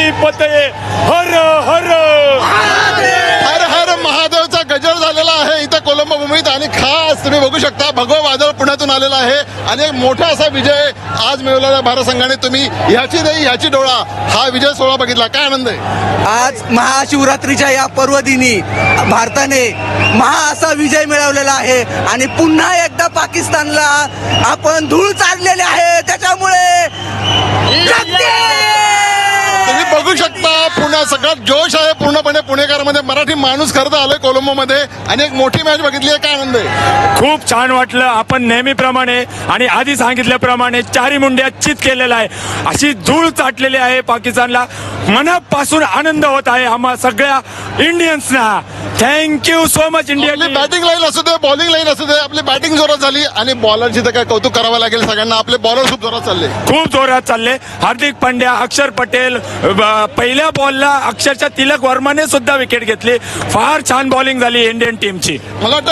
गणपती पतये हर हर हर हर महादेवचा गजर झालेला आहे इथं कोलंबो भूमीत. आणि खास तुम्ही बघू शकता भगवा वादळ पुण्यातून आलेला आहे आणि एक मोठा असा विजय आज मिळवलेला भारत संघाने. तुम्ही ह्याची देई ह्याची डोळा हा विजय सोहळा बघितला, काय आनंद आहे. आज महाशिवरात्रीच्या या पर्वदिनी भारताने असा विजय मिळवलेला आहे आणि पुन्हा एकदा पाकिस्तानला आपण धूळ चाललेले आहे. त्याच्यामुळे तुम्ही बघू शकता पुण्यात सगळ्यात जोश आहे पूर्णपणे पुणेकरांमध्ये. मराठी माणूस खरं तर आलोय कोलंबोमध्ये आणि एक मोठी मॅच बघितली आहे, काय आनंद आहे. खूप छान वाटलं. आपण नेहमीप्रमाणे आणि आधी सांगितल्याप्रमाणे चारी मुंड्या चित केलेला आहे. अशी धूळ चाटलेली आहे पाकिस्तानला. मनापासून आनंद होत आहे आम्हा सगळ्या इंडियन्सना. Thank you so much India. आपली बॅटिंग लाईन असू दे बॉलिंग लाईन असू दे आपली बॅटिंग जोरात झाली आणि बॉलरची तर काय कौतुक करावं लागेल सगळ्यांना. आपले बॉलर खूप जोरात चालले, खूप जोरात चालले. हार्दिक पांड्या, अक्षर पटेल, पहिल्या बॉलला अक्षरशः तिलक वर्माने सुद्धा विकेट घेतली. फार छान बॉलिंग झाली इंडियन टीमची. मला वाटतं